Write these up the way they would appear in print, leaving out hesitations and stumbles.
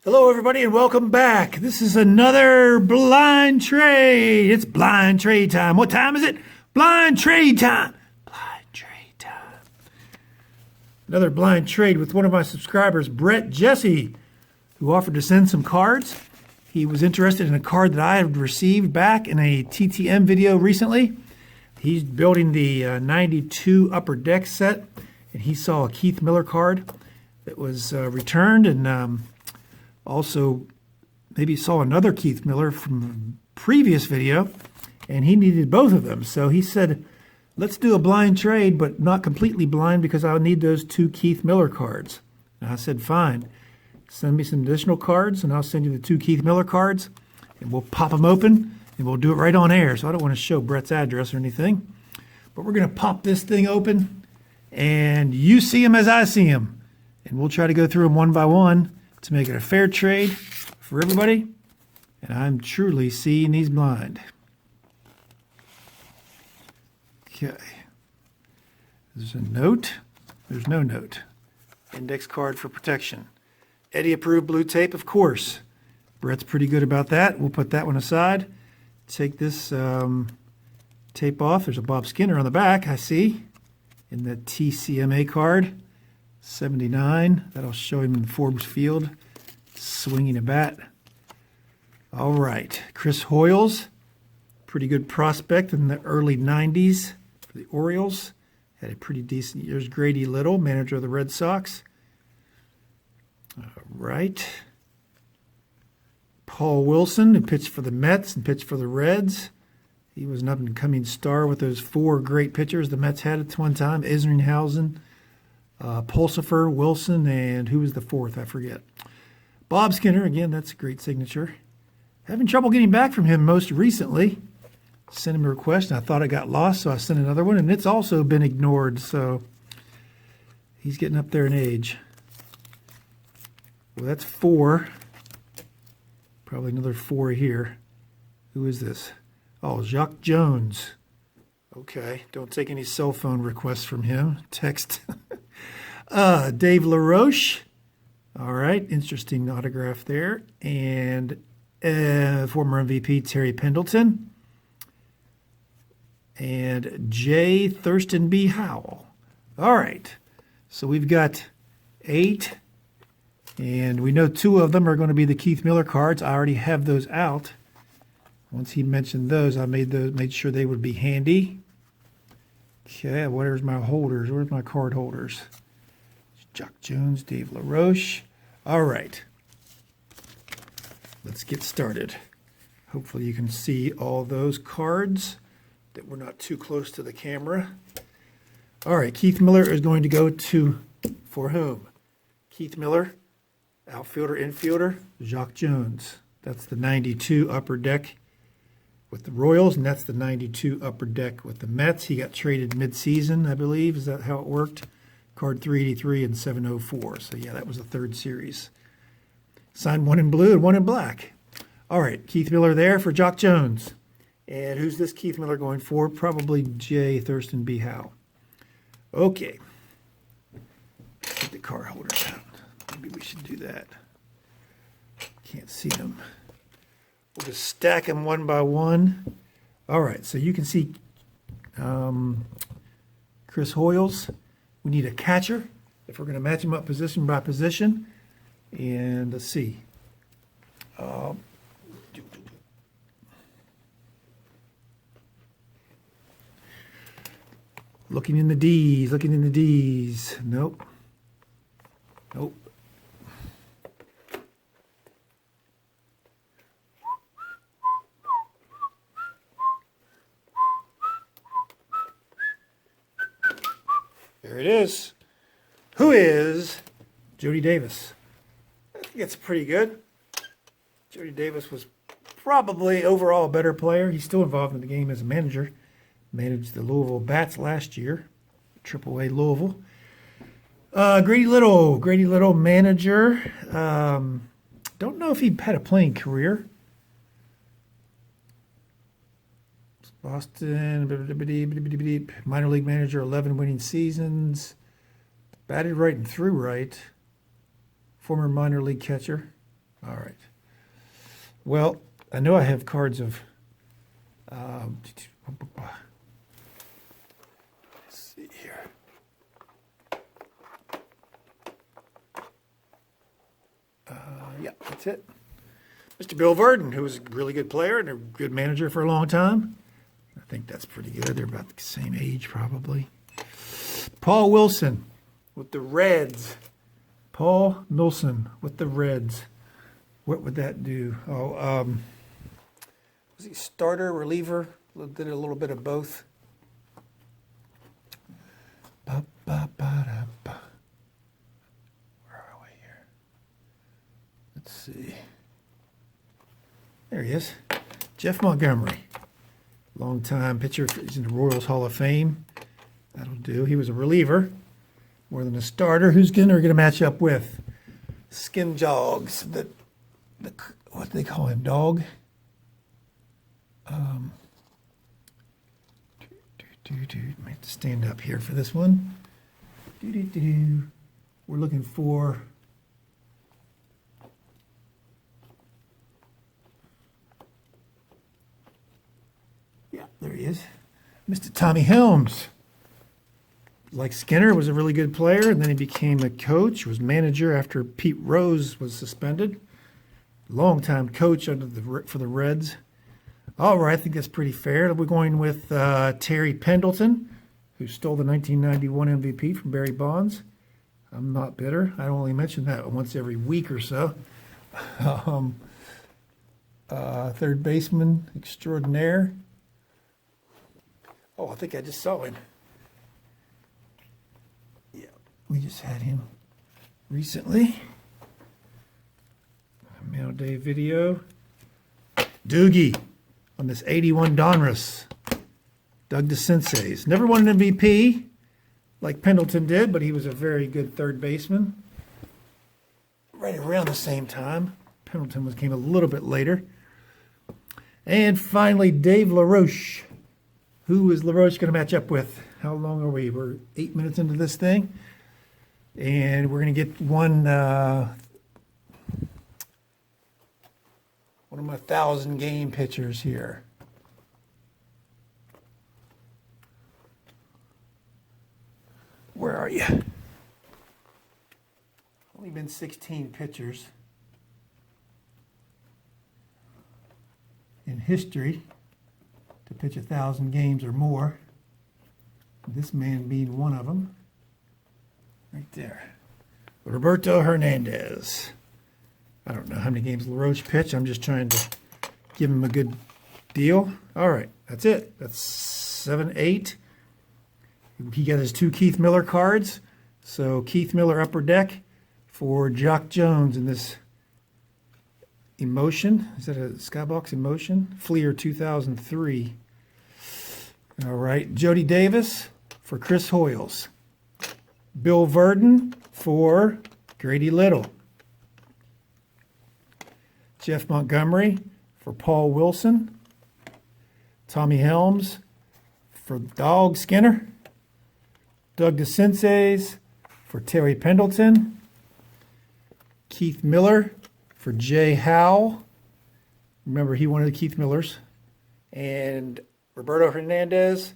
Hello, everybody, and welcome back. This is another blind trade. It's blind trade time. What time is it? Blind trade time. Blind trade time. Another blind trade with one of my subscribers, Brett Jesse, who offered to send some cards. He was interested in a card that I had received back in a TTM video recently. He's building the 92 Upper Deck set, and he saw a Keith Miller card that was returned, and also maybe saw another Keith Miller from a previous video, and he needed both of them. So he said, let's do a blind trade, but not completely blind because I need those two Keith Miller cards. And I said, fine. Send me some additional cards, and I'll send you the two Keith Miller cards, and we'll pop them open, and we'll do it right on air. So I don't want to show Brett's address or anything, but we're going to pop this thing open, and you see them as I see them. And we'll try to go through them one by one to make it a fair trade for everybody. And I'm truly seeing these blind. Okay. There's a note. There's no note. Index card for protection. Eddie approved blue tape, of course. Brett's pretty good about that. We'll put that one aside. Take this tape off. There's a Bob Skinner on the back, I see, in the TCMA card. 79. That'll show him in Forbes Field, swinging a bat. All right. Chris Hoyles, pretty good prospect in the early 90s for the Orioles. Had a pretty decent years. Grady Little, manager of the Red Sox. All right. Paul Wilson, who pitched for the Mets and pitched for the Reds. He was an up-and-coming star with those four great pitchers the Mets had at one time. Isringhausen, Pulsifer, Wilson, and who was the fourth? I forget. Bob Skinner, again, that's a great signature. Having trouble getting back from him most recently. Sent him a request, and I thought it got lost, so I sent another one, and it's also been ignored, so he's getting up there in age. Well, that's four. Probably another four here. Who is this? Oh, Jacques Jones. Okay, don't take any cell phone requests from him. Text. Dave LaRoche. All right, interesting autograph there. And former MVP Terry Pendleton. And J. Thurston B. Howell. All right, so we've got 8. And we know 2 of them are going to be the Keith Miller cards. I already have those out. Once he mentioned those, I made sure they would be handy. Okay, where's my holders? Where's my card holders? Jacques Jones, Dave LaRoche. All right. Let's get started. Hopefully you can see all those cards that we're not too close to the camera. All right, Keith Miller is going to go to, for whom? Keith Miller, outfielder, infielder, Jacques Jones. That's the 92 Upper Deck with the Royals, and that's the 92 Upper Deck with the Mets. He got traded mid-season, I believe. Is that how it worked? Card 383 and 704. So, yeah, that was the third series. Signed 1 in blue and 1 in black. All right, Keith Miller there for Jacques Jones. And who's this Keith Miller going for? Probably J. Thurston B. Howe. Okay. Get the card holders out. Maybe we should do that. Can't see them. We'll just stack them one by one. All right, so you can see Chris Hoyles. We need a catcher if we're going to match him up position by position. And let's see. Looking in the D's, looking in the D's. Nope. Nope. There it is. Who is Jody Davis? I think it's pretty good. Jody Davis was probably overall a better player. He's still involved in the game as a manager. Managed the Louisville Bats last year, AAA Louisville. Grady Little manager. Don't know if he had a playing career. Boston, minor league manager, 11 winning seasons. Batted right and threw right. Former minor league catcher. All right. Well, I know I have cards of. Let's see here. Yeah, that's it. Mr. Bill Verdon, who was a really good player and a good manager for a long time. I think that's pretty good. They're about the same age, probably. Paul Wilson with the Reds. Paul Wilson with the Reds. What would that do? Oh, was he starter, reliever? Did a little bit of both. Ba, ba, ba, da, ba. Where are we here? Let's see. There he is. Jeff Montgomery. Longtime pitcher. He's in the Royals Hall of Fame. That'll do. He was a reliever more than a starter. Who's going to match up with? Skin Jogs. What do they call him? Dog? I have to stand up here for this one. We're looking for. Yeah, there he is. Mr. Tommy Helms. Like Skinner, was a really good player, and then he became a coach, was manager after Pete Rose was suspended. Longtime coach for the Reds. All right, I think that's pretty fair. We're going with Terry Pendleton, who stole the 1991 MVP from Barry Bonds. I'm not bitter. I only mention that once every week or so. Third baseman extraordinaire. Oh, I think I just saw him. Yeah, we just had him recently. Mail Day video. Doogie on this 81 Donruss. Doug DeCinces. Never won an MVP like Pendleton did, but he was a very good third baseman. Right around the same time. Pendleton came a little bit later. And finally, Dave LaRoche. Who is LaRoche going to match up with? How long are we? We're 8 minutes into this thing. And we're going to get one of my 1,000 game pitchers here. Where are you? Only been 16 pitchers in history to pitch 1,000 games or more. This man being one of them. Right there. Roberto Hernandez. I don't know how many games LaRoche pitched. I'm just trying to give him a good deal. All right, that's it. That's 7, 8. He got his 2 Keith Miller cards. So Keith Miller upper deck for Jock Jones in this Emotion. Is that a Skybox Emotion? Fleer 2003. All right, Jody Davis for Chris Hoyles. Bill Verdon for Grady Little. Jeff Montgomery for Paul Wilson. Tommy Helms for Dog Skinner. Doug DeCinces for Terry Pendleton. Keith Miller for Jay Howell. Remember, he wanted the Keith Millers. And Roberto Hernandez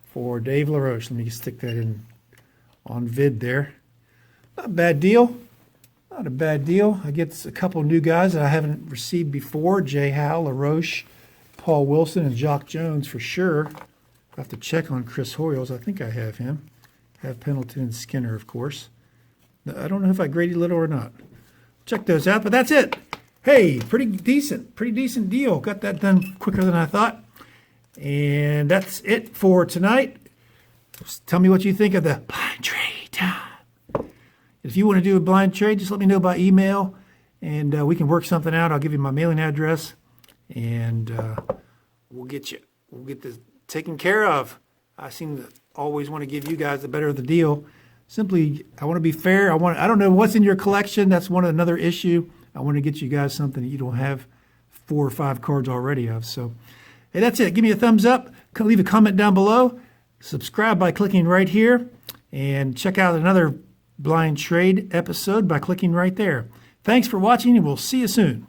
for Dave LaRoche. Let me stick that in on vid there. Not a bad deal. Not a bad deal. I get a couple new guys that I haven't received before. Jay Howell, LaRoche, Paul Wilson, and Jock Jones for sure. I have to check on Chris Hoyles. I think I have him. Have Pendleton and Skinner, of course. I don't know if I Grady Little or not. Check those out, but that's it. Hey, pretty decent deal. Got that done quicker than I thought. And that's it for tonight. Just tell me what you think of the blind trade time. If you want to do a blind trade, just let me know by email, and we can work something out. I'll give you my mailing address, and we'll get this taken care of. I seem to always want to give you guys the better of the deal. Simply, I want to be fair. I don't know what's in your collection. That's another issue. I want to get you guys something that you don't have 4 or 5 cards already of. So, hey, that's it. Give me a thumbs up. Leave a comment down below. Subscribe by clicking right here, and check out another blind trade episode by clicking right there. Thanks for watching, and we'll see you soon.